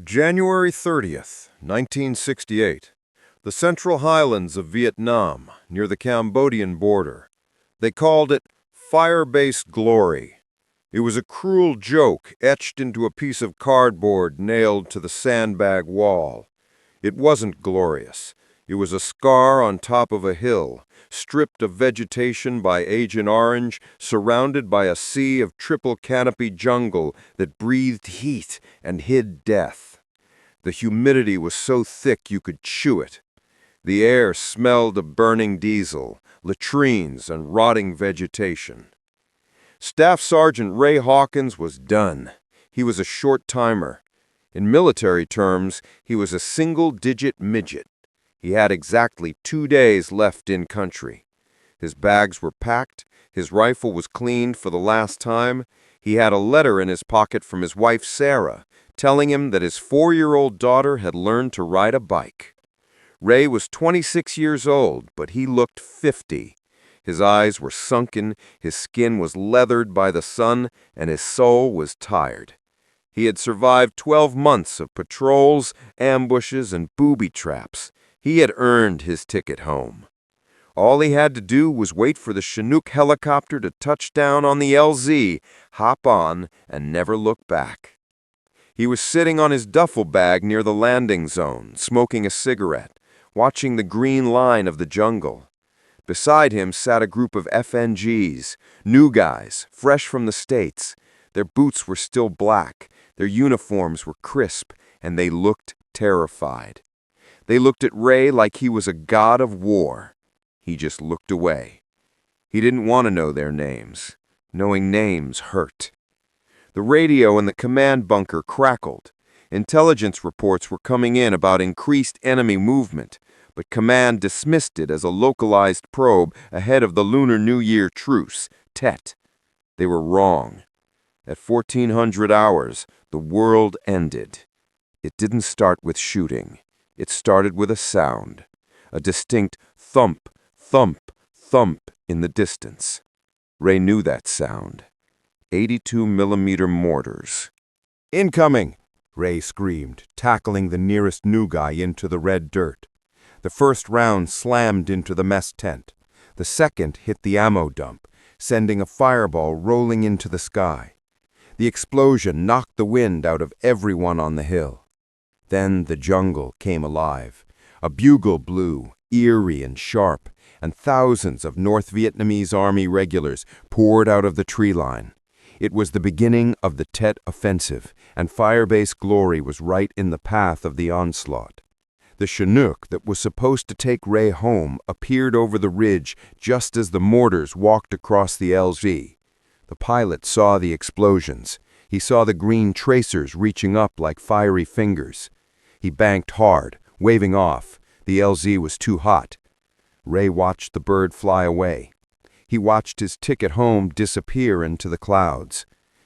January 30th, 1968. The central highlands of Vietnam, near the Cambodian border. They called it Firebase Glory. It was a cruel joke etched into a piece of cardboard nailed to the sandbag wall. It wasn't glorious. It was a scar on top of a hill, stripped of vegetation by Agent Orange, surrounded by a sea of triple canopy jungle that breathed heat and hid death. The humidity was so thick you could chew it. The air smelled of burning diesel, latrines, and rotting vegetation. Staff Sergeant Ray Hawkins was done. He was a short-timer. In military terms, he was a single-digit midget. He had exactly 2 days left in country. His bags were packed, his rifle was cleaned for the last time. He had a letter in his pocket from his wife Sarah, telling him that his 4-year-old daughter had learned to ride a bike. Ray was 26 years old, but he looked 50. His eyes were sunken, his skin was leathered by the sun, and his soul was tired. He had survived 12 months of patrols, ambushes, and booby traps. He had earned his ticket home. All he had to do was wait for the Chinook helicopter to touch down on the LZ, hop on, and never look back. He was sitting on his duffel bag near the landing zone, smoking a cigarette, watching the green line of the jungle. Beside him sat a group of FNGs, new guys, fresh from the States. Their boots were still black, their uniforms were crisp, and they looked terrified. They looked at Ray like he was a god of war. He just looked away. He didn't want to know their names. Knowing names hurt. The radio in the command bunker crackled. Intelligence reports were coming in about increased enemy movement, but command dismissed it as a localized probe ahead of the Lunar New Year truce, Tet. They were wrong. At 1400 hours, the world ended. It didn't start with shooting. It started with a sound, a distinct thump, thump, thump in the distance. Ray knew that sound. 82mm mortars. "Incoming!" Ray screamed, tackling the nearest new guy into the red dirt. The first round slammed into the mess tent. The second hit the ammo dump, sending a fireball rolling into the sky. The explosion knocked the wind out of everyone on the hill. Then the jungle came alive. A bugle blew, eerie and sharp, and thousands of North Vietnamese Army regulars poured out of the tree line. It was the beginning of the Tet Offensive, and Firebase Glory was right in the path of the onslaught. The Chinook that was supposed to take Ray home appeared over the ridge just as the mortars walked across the LZ. The pilot saw the explosions. He saw the green tracers reaching up like fiery fingers. He banked hard, waving off. The LZ was too hot. Ray watched the bird fly away. He watched his ticket home disappear into the clouds.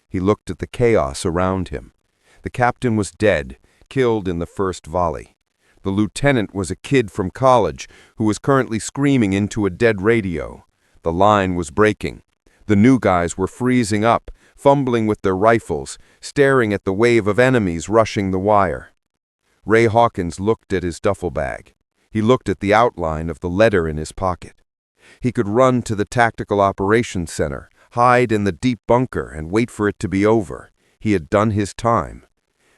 He looked at the chaos around him. The captain was dead, killed in the first volley. The lieutenant was a kid from college who was currently screaming into a dead radio. The line was breaking. The new guys were freezing up, fumbling with their rifles, staring at the wave of enemies rushing the wire. Ray Hawkins looked at his duffel bag. He looked at the outline of the letter in his pocket. He could run to the Tactical Operations Center, hide in the deep bunker, and wait for it to be over. He had done his time.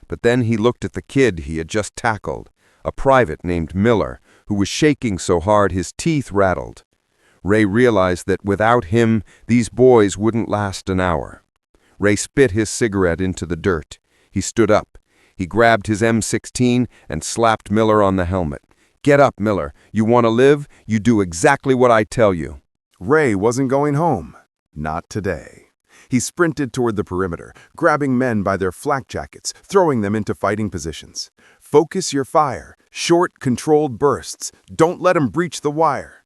But then he looked at the kid he had just tackled, a private named Miller, who was shaking so hard his teeth rattled. Ray realized that without him, these boys wouldn't last an hour. Ray spit his cigarette into the dirt. He stood up. He grabbed his M16 and slapped Miller on the helmet. "Get up, Miller. You want to live? You do exactly what I tell you." Ray wasn't going home. Not today. He sprinted toward the perimeter, grabbing men by their flak jackets, throwing them into fighting positions. "Focus your fire. Short, controlled bursts. Don't let them breach the wire."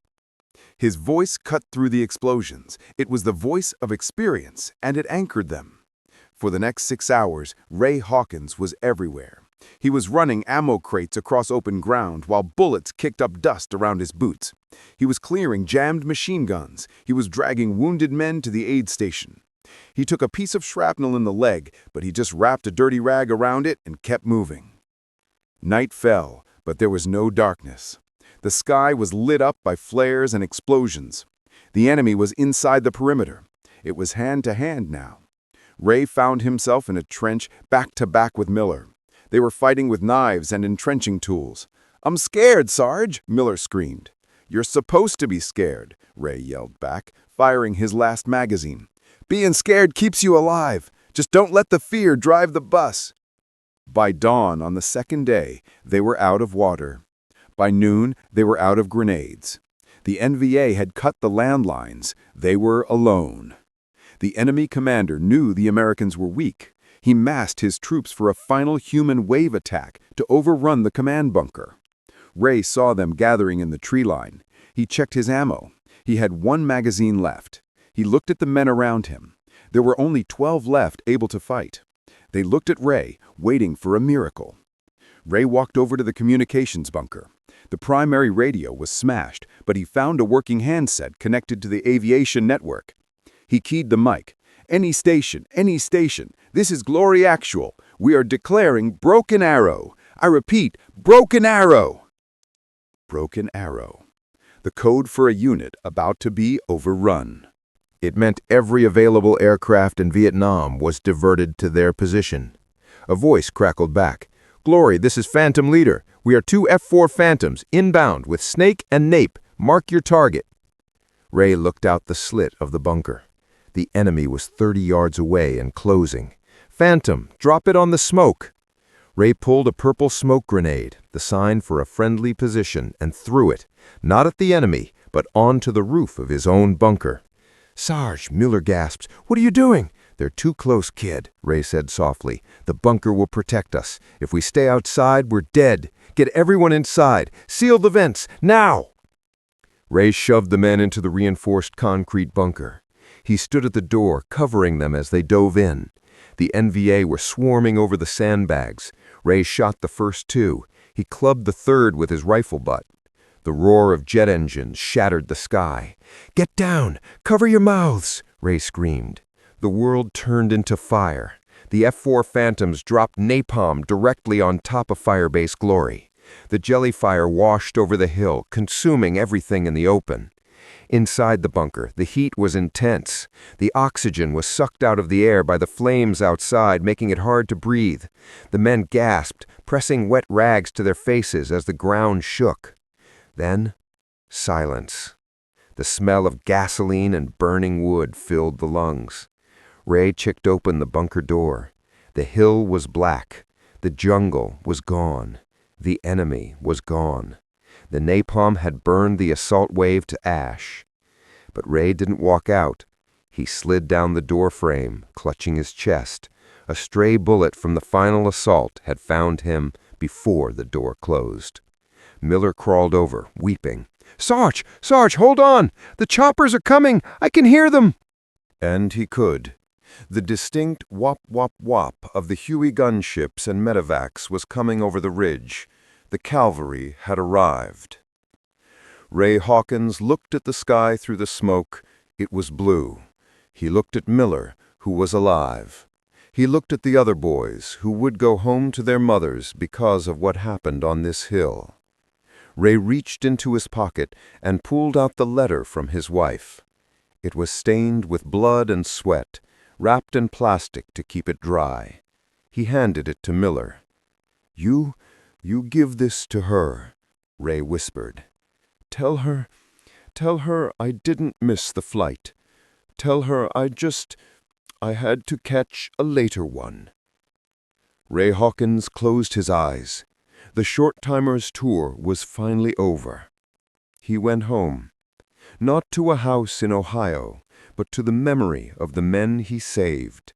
His voice cut through the explosions. It was the voice of experience, and it anchored them. For the next 6 hours, Ray Hawkins was everywhere. He was running ammo crates across open ground while bullets kicked up dust around his boots. He was clearing jammed machine guns. He was dragging wounded men to the aid station. He took a piece of shrapnel in the leg, but he just wrapped a dirty rag around it and kept moving. Night fell, but there was no darkness. The sky was lit up by flares and explosions. The enemy was inside the perimeter. It was hand-to-hand now. Ray found himself in a trench back-to-back with Miller. They were fighting with knives and entrenching tools. "I'm scared, Sarge," Miller screamed. "You're supposed to be scared," Ray yelled back, firing his last magazine. "Being scared keeps you alive. Just don't let the fear drive the bus." By dawn on the second day, they were out of water. By noon, they were out of grenades. The NVA had cut the landlines. They were alone. The enemy commander knew the Americans were weak. He massed his troops for a final human wave attack to overrun the command bunker. Ray saw them gathering in the tree line. He checked his ammo. He had one magazine left. He looked at the men around him. There were only 12 left able to fight. They looked at Ray, waiting for a miracle. Ray walked over to the communications bunker. The primary radio was smashed, but he found a working handset connected to the aviation network. He keyed the mic. Any station, this is Glory Actual. We are declaring Broken Arrow. I repeat, Broken Arrow." Broken Arrow. The code for a unit about to be overrun. It meant every available aircraft in Vietnam was diverted to their position. A voice crackled back. "Glory, this is Phantom Leader. We are 2 F-4 Phantoms, inbound with Snake and Nape. Mark your target." Ray looked out the slit of the bunker. The enemy was 30 yards away and closing. "Phantom, drop it on the smoke." Ray pulled a purple smoke grenade, the sign for a friendly position, and threw it, not at the enemy, but onto the roof of his own bunker. "Sarge," Miller gasped, "what are you doing?" "They're too close, kid," Ray said softly. "The bunker will protect us. If we stay outside, we're dead. Get everyone inside. Seal the vents, now!" Ray shoved the men into the reinforced concrete bunker. He stood at the door, covering them as they dove in. The NVA were swarming over the sandbags. Ray shot the first 2. He clubbed the third with his rifle butt. The roar of jet engines shattered the sky. "Get down! Cover your mouths!" Ray screamed. The world turned into fire. The F-4 Phantoms dropped napalm directly on top of Firebase Glory. The jelly fire washed over the hill, consuming everything in the open. Inside the bunker, the heat was intense. The oxygen was sucked out of the air by the flames outside, making it hard to breathe. The men gasped, pressing wet rags to their faces as the ground shook. Then, silence. The smell of gasoline and burning wood filled the lungs. Ray kicked open the bunker door. The hill was black. The jungle was gone. The enemy was gone. The napalm had burned the assault wave to ash. But Ray didn't walk out. He slid down the door frame, clutching his chest. A stray bullet from the final assault had found him before the door closed. Miller crawled over, weeping. Sarge, hold on! The choppers are coming! I can hear them!" And he could. The distinct whop-whop-whop of the Huey gunships and medevacs was coming over the ridge. The cavalry had arrived. Ray Hawkins looked at the sky through the smoke. It was blue. He looked at Miller, who was alive. He looked at the other boys, who would go home to their mothers because of what happened on this hill. Ray reached into his pocket and pulled out the letter from his wife. It was stained with blood and sweat, wrapped in plastic to keep it dry. He handed it to Miller. You give this to her," Ray whispered. Tell her I didn't miss the flight. Tell her I had to catch a later one." Ray Hawkins closed his eyes. The short-timer's tour was finally over. He went home, not to a house in Ohio, but to the memory of the men he saved.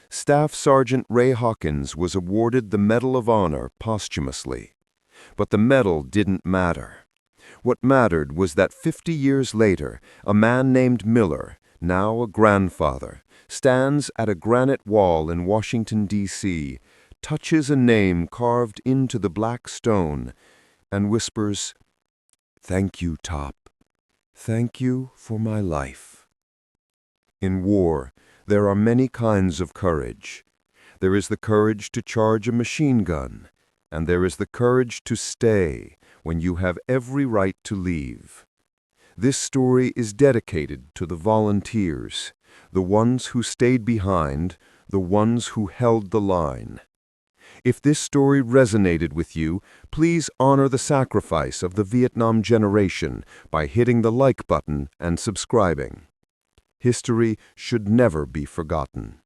Staff Sergeant Ray Hawkins was awarded the Medal of Honor posthumously. But the medal didn't matter. What mattered was that 50 years later, a man named Miller, now a grandfather, stands at a granite wall in Washington, D.C., touches a name carved into the black stone, and whispers, "Thank you, Top. Thank you for my life." In war, there are many kinds of courage. There is the courage to charge a machine gun, and there is the courage to stay when you have every right to leave. This story is dedicated to the volunteers, the ones who stayed behind, the ones who held the line. If this story resonated with you, please honor the sacrifice of the Vietnam generation by hitting the like button and subscribing. History should never be forgotten.